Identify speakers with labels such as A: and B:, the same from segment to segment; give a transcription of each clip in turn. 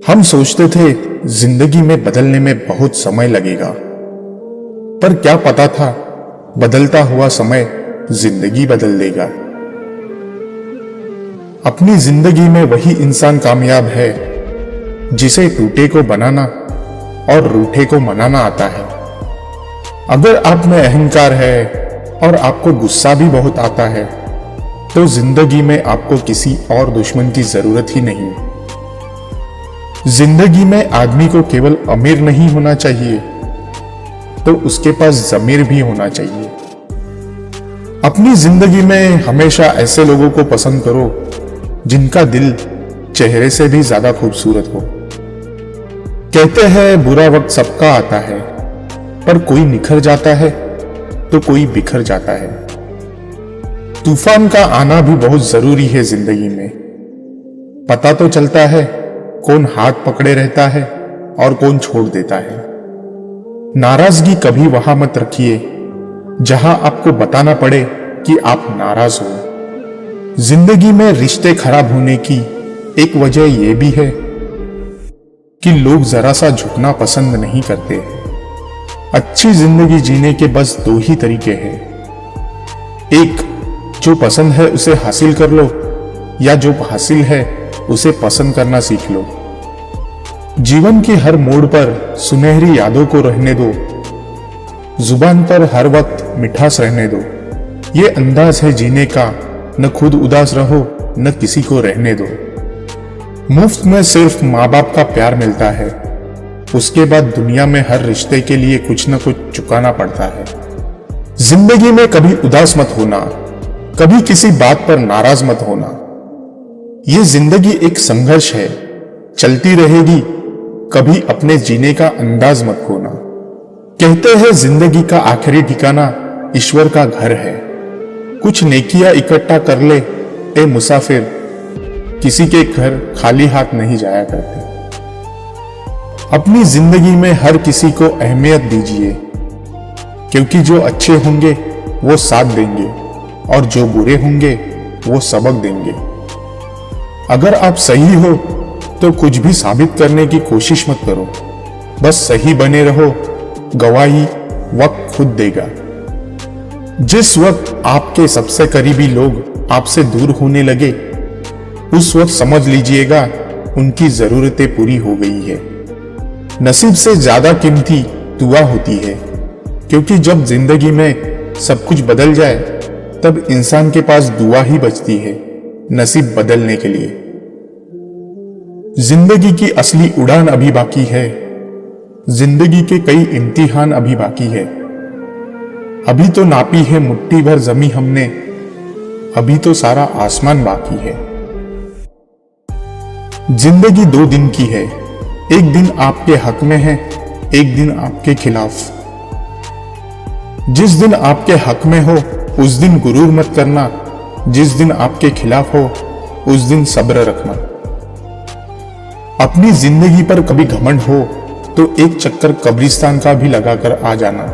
A: हम सोचते थे जिंदगी में बदलने में बहुत समय लगेगा, पर क्या पता था बदलता हुआ समय जिंदगी बदल देगा। अपनी जिंदगी में वही इंसान कामयाब है जिसे टूटे को बनाना और रूठे को मनाना आता है। अगर आप में अहंकार है और आपको गुस्सा भी बहुत आता है तो जिंदगी में आपको किसी और दुश्मन की जरूरत ही नहीं। जिंदगी में आदमी को केवल अमीर नहीं होना चाहिए तो उसके पास ज़मीर भी होना चाहिए। अपनी जिंदगी में हमेशा ऐसे लोगों को पसंद करो जिनका दिल चेहरे से भी ज्यादा खूबसूरत हो। कहते हैं बुरा वक्त सबका आता है, पर कोई निखर जाता है तो कोई बिखर जाता है। तूफान का आना भी बहुत जरूरी है जिंदगी में। पता तो चलता है कौन हाथ पकड़े रहता है और कौन छोड़ देता है। नाराजगी कभी वहां मत रखिए जहां आपको बताना पड़े कि आप नाराज हो। जिंदगी में रिश्ते खराब होने की एक वजह यह भी है कि लोग जरा सा झुकना पसंद नहीं करते। अच्छी जिंदगी जीने के बस दो ही तरीके हैं, एक जो पसंद है उसे हासिल कर लो, या जो हासिल है उसे पसंद करना सीख लो। जीवन की हर मोड़ पर सुनहरी यादों को रहने दो, जुबान पर हर वक्त मिठास रहने दो। ये अंदाज है जीने का, न खुद उदास रहो न किसी को रहने दो। मुफ्त में सिर्फ माँ बाप का प्यार मिलता है, उसके बाद दुनिया में हर रिश्ते के लिए कुछ न कुछ चुकाना पड़ता है। जिंदगी में कभी उदास मत होना, कभी किसी बात पर नाराज मत होना। ये जिंदगी एक संघर्ष है, चलती रहेगी, कभी अपने जीने का अंदाज मत खोना। कहते हैं जिंदगी का आखिरी ठिकाना ईश्वर का घर है। कुछ नेकियां इकट्ठा कर ले ए मुसाफिर, किसी के घर खाली हाथ नहीं जाया करते। अपनी जिंदगी में हर किसी को अहमियत दीजिए, क्योंकि जो अच्छे होंगे वो साथ देंगे और जो बुरे होंगे वो सबक देंगे। अगर आप सही हो तो कुछ भी साबित करने की कोशिश मत करो, बस सही बने रहो, गवाही वक्त खुद देगा। जिस वक्त आपके सबसे करीबी लोग आपसे दूर होने लगे, उस वक्त समझ लीजिएगा उनकी जरूरतें पूरी हो गई है। नसीब से ज्यादा कीमती दुआ होती है, क्योंकि जब जिंदगी में सब कुछ बदल जाए तब इंसान के पास दुआ ही बचती है नसीब बदलने के लिए। जिंदगी की असली उड़ान अभी बाकी है, जिंदगी के कई इम्तिहान अभी बाकी है। अभी तो नापी है मुट्ठी भर जमी हमने, अभी तो सारा आसमान बाकी है। जिंदगी 2 दिन की है, एक दिन आपके हक में है, एक दिन आपके खिलाफ। जिस दिन आपके हक में हो उस दिन गुरूर मत करना, जिस दिन आपके खिलाफ हो उस दिन सब्र रखना। अपनी जिंदगी पर कभी घमंड हो तो एक चक्कर कब्रिस्तान का भी लगाकर आ जाना।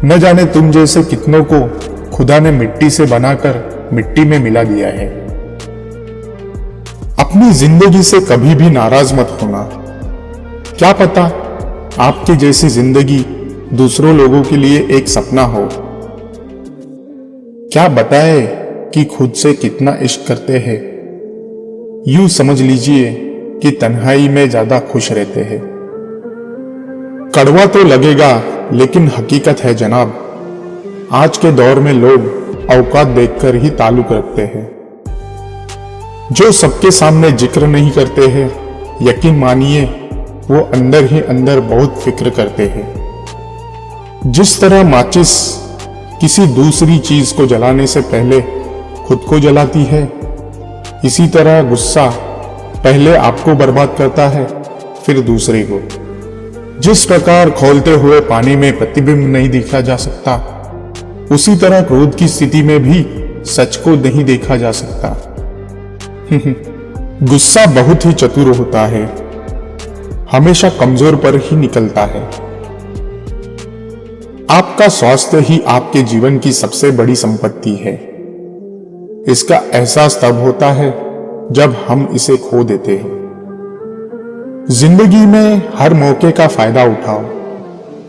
A: न जाने तुम जैसे कितनों को खुदा ने मिट्टी से बनाकर मिट्टी में मिला दिया है। अपनी जिंदगी से कभी भी नाराज मत होना। क्या पता आपके जैसी जिंदगी दूसरों लोगों के लिए एक सपना हो। क्या बताए कि खुद से कितना इश्क करते हैं, यूं समझ लीजिए कि तन्हाई में ज्यादा खुश रहते हैं। कड़वा तो लगेगा लेकिन हकीकत है जनाब, आज के दौर में लोग औकात देखकर ही ताल्लुक रखते हैं। जो सबके सामने जिक्र नहीं करते हैं, यकीन मानिए वो अंदर ही अंदर बहुत फिक्र करते हैं। जिस तरह माचिस किसी दूसरी चीज को जलाने से पहले खुद को जलाती है, इसी तरह गुस्सा पहले आपको बर्बाद करता है फिर दूसरे को। जिस प्रकार खौलते हुए पानी में प्रतिबिंब नहीं देखा जा सकता, उसी तरह क्रोध की स्थिति में भी सच को नहीं देखा जा सकता। गुस्सा बहुत ही चतुर होता है, हमेशा कमजोर पर ही निकलता है। आपका स्वास्थ्य ही आपके जीवन की सबसे बड़ी संपत्ति है। इसका एहसास तब होता है जब हम इसे खो देते हैं। जिंदगी में हर मौके का फायदा उठाओ,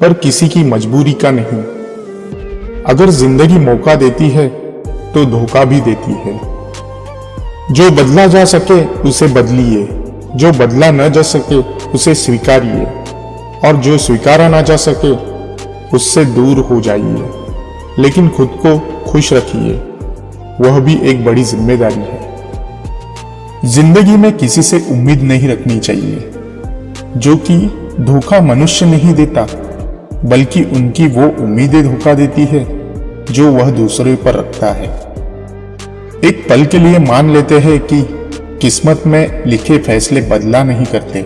A: पर किसी की मजबूरी का नहीं। अगर जिंदगी मौका देती है तो धोखा भी देती है। जो बदला जा सके उसे बदलिए, जो बदला न जा सके उसे स्वीकारिए, और जो स्वीकारा ना जा सके उससे दूर हो जाइए। लेकिन खुद को खुश रखिए, वह भी एक बड़ी जिम्मेदारी है। जिंदगी में किसी से उम्मीद नहीं रखनी चाहिए, जो कि धोखा मनुष्य नहीं देता, बल्कि उनकी वो उम्मीदें धोखा देती है जो वह दूसरे पर रखता है। एक पल के लिए मान लेते हैं कि किस्मत में लिखे फैसले बदला नहीं करते,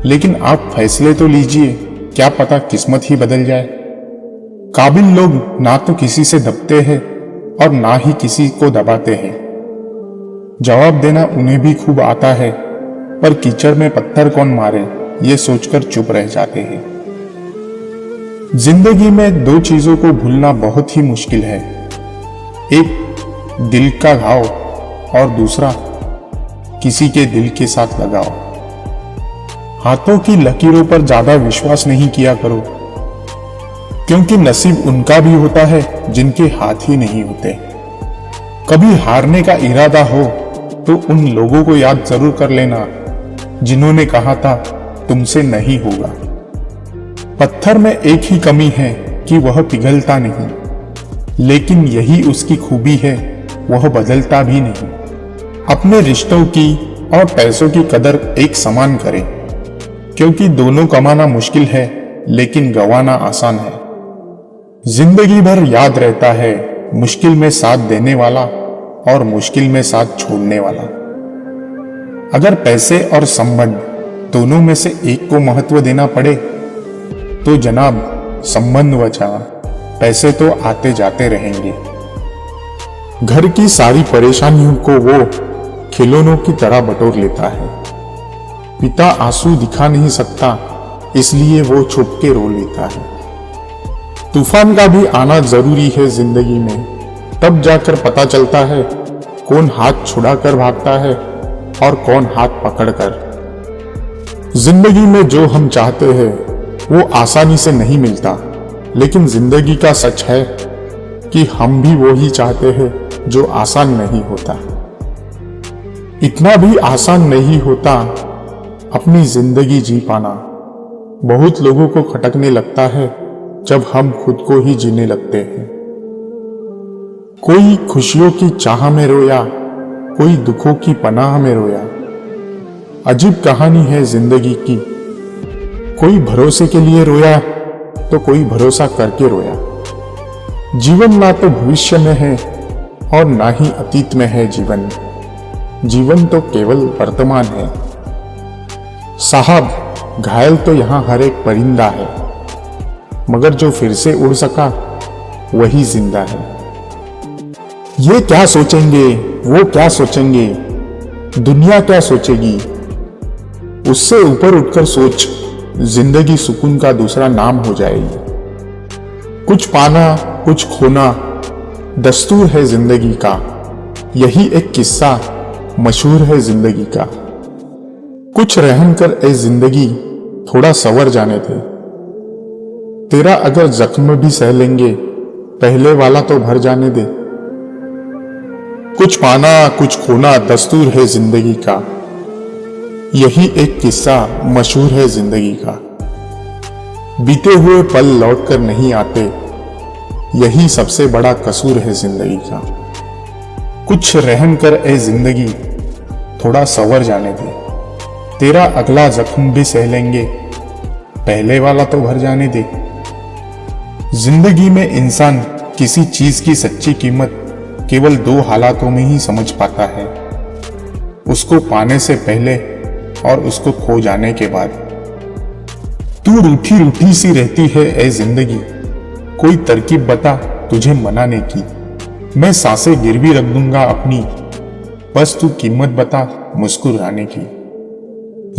A: लेकिन आप फैसले तो लीजिए, क्या पता किस्मत ही बदल जाए। काबिल लोग ना तो किसी से दबते हैं और ना ही किसी को दबाते हैं। जवाब देना उन्हें भी खूब आता है, पर कीचड़ में पत्थर कौन मारे ये सोचकर चुप रह जाते हैं। जिंदगी में दो चीजों को भूलना बहुत ही मुश्किल है, एक दिल का घाव और दूसरा किसी के दिल के साथ लगाओ। हाथों की लकीरों पर ज्यादा विश्वास नहीं किया करो, क्योंकि नसीब उनका भी होता है जिनके हाथ ही नहीं होते। कभी हारने का इरादा हो तो उन लोगों को याद जरूर कर लेना जिन्होंने कहा था तुमसे नहीं होगा। पत्थर में एक ही कमी है कि वह पिघलता नहीं, लेकिन यही उसकी खूबी है, वह बदलता भी नहीं। अपने रिश्तों की और पैसों की कदर एक समान करें, क्योंकि दोनों कमाना मुश्किल है लेकिन गंवाना आसान है। जिंदगी भर याद रहता है मुश्किल में साथ देने वाला और मुश्किल में साथ छोड़ने वाला। अगर पैसे और संबंध दोनों में से एक को महत्व देना पड़े तो जनाब संबंध बचा, पैसे तो आते जाते रहेंगे। घर की सारी परेशानियों को वो खिलौनों की तरह बटोर लेता है। पिता आंसू दिखा नहीं सकता, इसलिए वो छुप के रो लेता है। तूफान का भी आना जरूरी है जिंदगी में, तब जाकर पता चलता है कौन हाथ छुड़ाकर भागता है और कौन हाथ पकड़कर। जिंदगी में जो हम चाहते हैं वो आसानी से नहीं मिलता, लेकिन जिंदगी का सच है कि हम भी वो ही चाहते हैं जो आसान नहीं होता। इतना भी आसान नहीं होता अपनी जिंदगी जी पाना। बहुत लोगों को खटकने लगता है जब हम खुद को ही जीने लगते हैं। कोई खुशियों की चाह में रोया, कोई दुखों की पनाह में रोया। अजीब कहानी है जिंदगी की, कोई भरोसे के लिए रोया तो कोई भरोसा करके रोया। जीवन ना तो भविष्य में है और ना ही अतीत में है जीवन। जीवन तो केवल वर्तमान है। साहब, घायल तो यहां हर एक परिंदा है, मगर जो फिर से उड़ सका वही जिंदा है। ये क्या सोचेंगे, वो क्या सोचेंगे, दुनिया क्या सोचेगी, उससे ऊपर उठकर सोच, जिंदगी सुकून का दूसरा नाम हो जाएगी। कुछ पाना कुछ खोना दस्तूर है जिंदगी का, यही एक किस्सा मशहूर है जिंदगी का। कुछ रहम कर ए जिंदगी थोड़ा सवर जाने दे, तेरा अगर जख्म भी सह लेंगे पहले वाला तो भर जाने दे। कुछ पाना कुछ खोना दस्तूर है जिंदगी का, यही एक किस्सा मशहूर है जिंदगी का। बीते हुए पल लौटकर नहीं आते, यही सबसे बड़ा कसूर है जिंदगी का। कुछ रहम कर ए जिंदगी थोड़ा सवर जाने दे, तेरा अगला जख्म भी सह लेंगे पहले वाला तो भर जाने दे। जिंदगी में इंसान किसी चीज की सच्ची कीमत केवल दो हालातों में ही समझ पाता है, उसको पाने से पहले और उसको खो जाने के बाद। तू रूठी रूठी सी रहती है ए जिंदगी, कोई तरकीब बता तुझे मनाने की। मैं सांसें गिरवी रख दूंगा अपनी, बस तू कीमत बता मुस्कुराने की।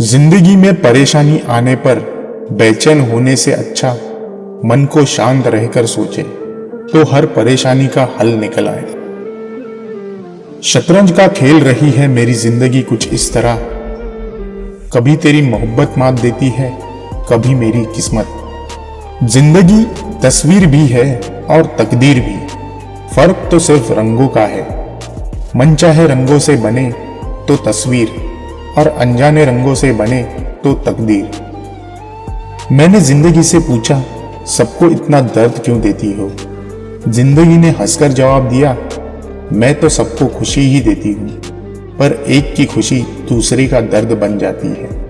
A: जिंदगी में परेशानी आने पर बेचैन होने से अच्छा मन को शांत रहकर सोचे तो हर परेशानी का हल निकल आए। शतरंज का खेल रही है मेरी जिंदगी कुछ इस तरह, कभी तेरी मोहब्बत मात देती है, कभी मेरी किस्मत। जिंदगी तस्वीर भी है और तकदीर भी, फर्क तो सिर्फ रंगों का है। मन चाहे रंगों से बने तो तस्वीर, और अनजाने रंगों से बने तो तकदीर। मैंने जिंदगी से पूछा, सबको इतना दर्द क्यों देती हो? जिंदगी ने हंसकर जवाब दिया, मैं तो सबको खुशी ही देती हूँ, पर एक की खुशी दूसरे का दर्द बन जाती है।